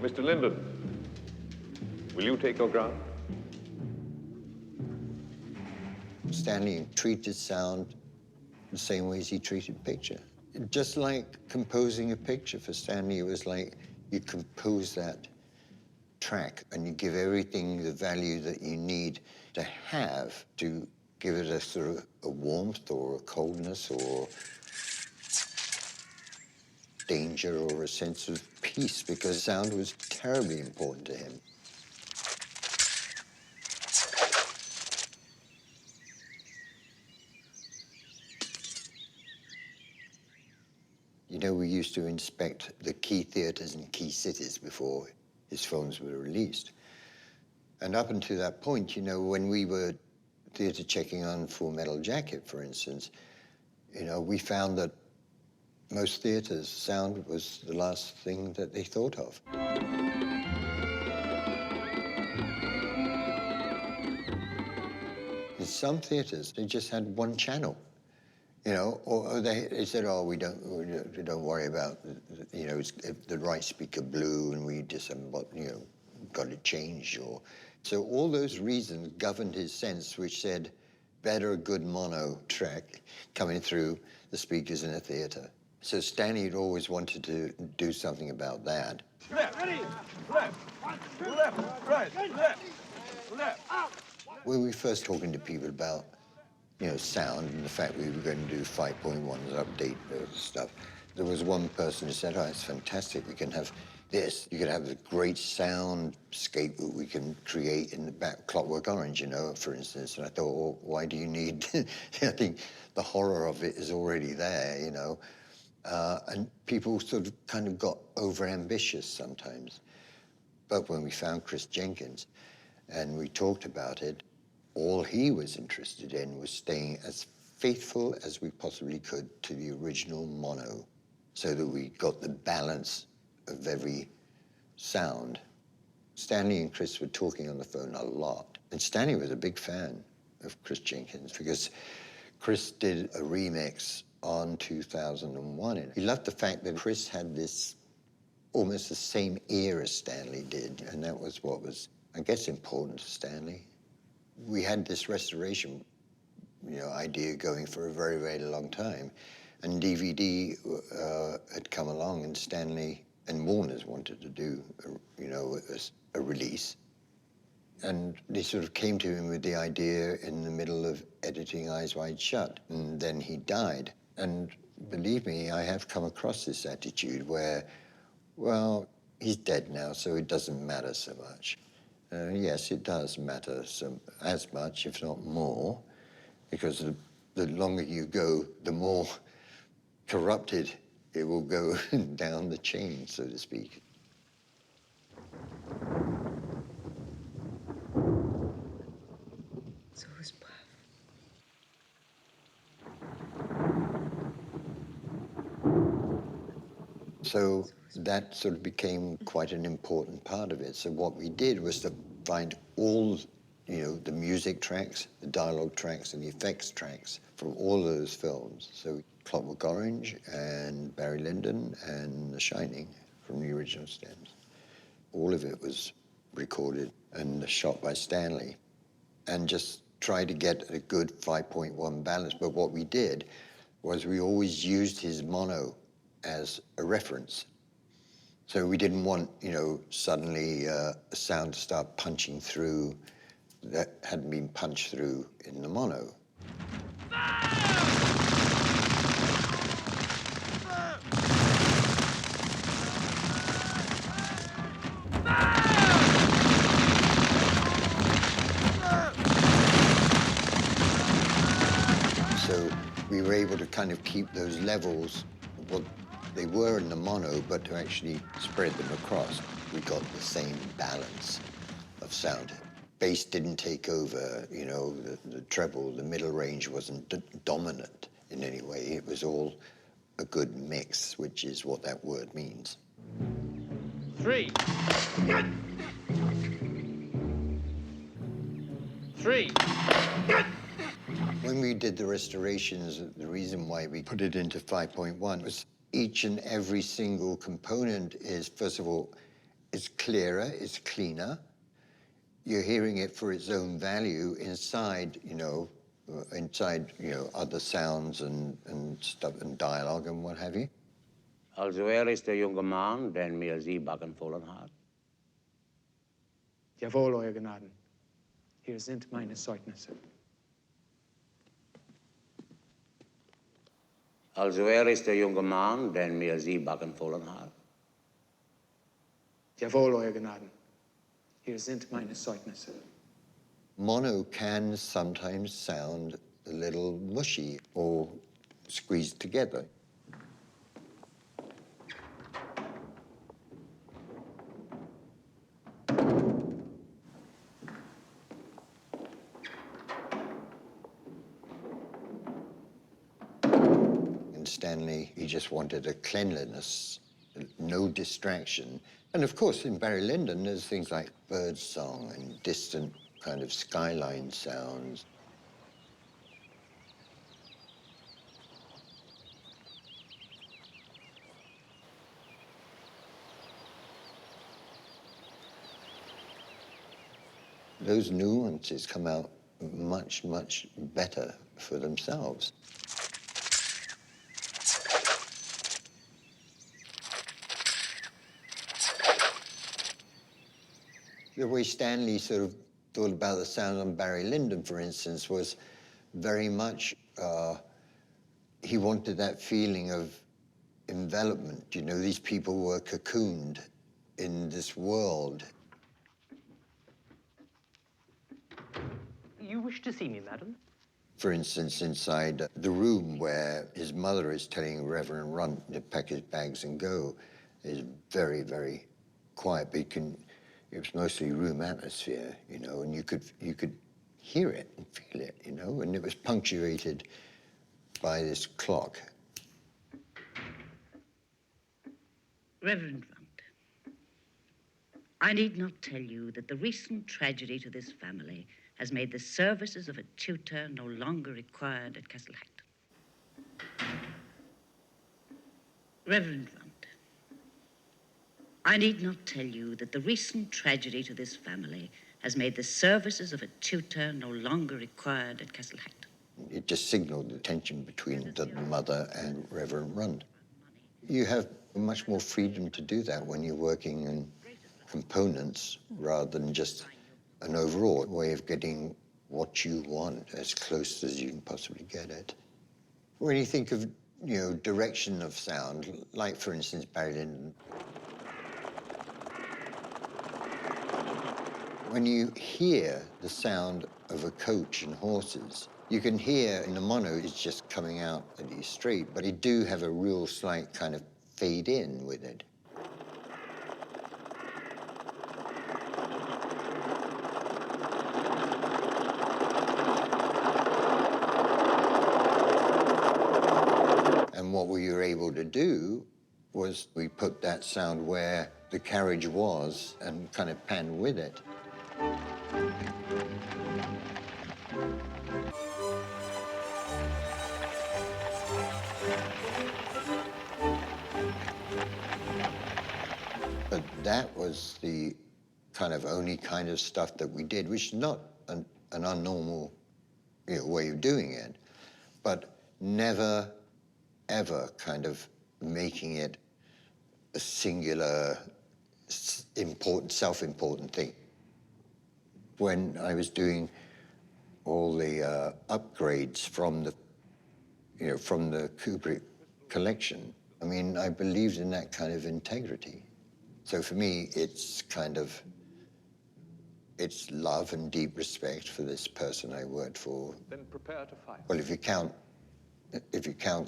Mr. Lyndon, will you take your ground? Stanley treated sound the same way as he treated picture. Just like composing a picture for Stanley, it was like you compose that track and you give everything the value that you need to have to give it a sort of a warmth or a coldness or danger or a sense of peace, because sound was terribly important to him. You know, we used to inspect the key theaters in key cities before his films were released. And up until that point, you know, when we were theater checking on Full Metal Jacket, for instance, you know, we found that most theaters, sound was the last thing that they thought of. In some theaters, they just had one channel, you know, or they said, oh, we don't worry about, you know, if the right speaker blew and we just, you know, got it changed. Or so all those reasons governed his sense, which said, better a good mono track coming through the speakers in a theater. So Stanley had always wanted to do something about that. Left, ready, left, right, left. When we first talking to people about, you know, sound and the fact we were going to do 5.1's update stuff, there was one person who said, oh, it's fantastic. We can have this. You can have a great soundscape that we can create in the back, Clockwork Orange, you know, for instance. And I thought, well, why do you need, I think the horror of it is already there, you know. And people sort of kind of got overambitious sometimes. But when we found Chris Jenkins and we talked about it, all he was interested in was staying as faithful as we possibly could to the original mono, so that we got the balance of every sound. Stanley and Chris were talking on the phone a lot. And Stanley was a big fan of Chris Jenkins because Chris did a remix on 2001. And he loved the fact that Chris had this almost the same ear as Stanley did. And that was what was, I guess, important to Stanley. We had this restoration, you know, idea going for a very, very long time. And DVD had come along, and Stanley and Warner's wanted to do, you know, a release. And they sort of came to him with the idea in the middle of editing Eyes Wide Shut, and then he died. And believe me, I have come across this attitude where, well, he's dead now, so it doesn't matter so much. Yes, it does matter as much, if not more, because the longer you go, the more corrupted it will go down the chain, so to speak. So who's Bluff? So that sort of became quite an important part of it. So what we did was to find all, you know, the music tracks, the dialogue tracks, and the effects tracks from all those films. So Clockwork Orange and Barry Lyndon and The Shining from the original stems. All of it was recorded and shot by Stanley, and just try to get a good 5.1 balance. But what we did was we always used his mono as a reference. So we didn't want, you know, suddenly a sound to start punching through that hadn't been punched through in the mono. So we were able to kind of keep those levels, what they were in the mono, but to actually spread them across, we got the same balance of sound. Bass didn't take over, you know, the treble, the middle range wasn't dominant in any way. It was all a good mix, which is what that word means. 3. 3. When we did the restorations, the reason why we put it into 5.1 was each and every single component is, first of all, It's clearer, it's cleaner. You're hearing it for its own value inside, other sounds and stuff and dialogue and what have you. Also er ist der junge Mann, den mir Sie befohlen hat. Jawohl, Euer Gnaden. Hier sind meine Zeugnisse. Also er ist der junge Mann, den mir Sie befohlen hat. Jawohl, Euer Gnaden. Hier sind meine Zeugnisse. Mono can sometimes sound a little mushy or squeezed together. And Stanley, he just wanted a cleanliness, no distraction. And of course, in Barry Lyndon, there's things like bird song and distant kind of skyline sounds. Those nuances come out much, much better for themselves. The way Stanley sort of thought about the sound on Barry Lyndon, for instance, was very much, he wanted that feeling of envelopment. You know, these people were cocooned in this world. You wish to see me, madam? For instance, inside the room where his mother is telling Reverend Runt to pack his bags and go is very, very quiet, but it was mostly room atmosphere, you know, and you could hear it and feel it, you know, and it was punctuated by this clock. Reverend Runt, I need not tell you that the recent tragedy to this family has made the services of a tutor no longer required at Castle Hackton. Reverend Runt, I need not tell you that the recent tragedy to this family has made the services of a tutor no longer required at Castle Hackton. It just signaled the tension between the mother and Reverend Runt. You have much more freedom to do that when you're working in components rather than just an overall way of getting what you want as close as you can possibly get it. When you think of, you know, direction of sound, like, for instance, Barry Lyndon, when you hear the sound of a coach and horses, you can hear in the mono it's just coming out at you straight, but it do have a real slight kind of fade in with it. And what we were able to do was we put that sound where the carriage was and kind of pan with it. But that was the kind of only kind of stuff that we did, which is not an unnormal, you know, way of doing it, but never, ever kind of making it a singular, important, self-important thing. When I was doing all the upgrades from the, you know, from the Kubrick collection, I mean, I believed in that kind of integrity. So for me, it's kind of, it's love and deep respect for this person I worked for. Then prepare to fight. Well, if you count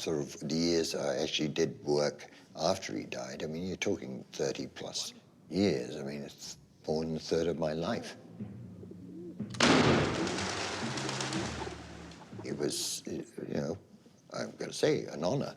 sort of the years I actually did work after he died, I mean, you're talking 30 plus years. I mean, it's more than a third of my life. It was, you know, I've got to say, an honor.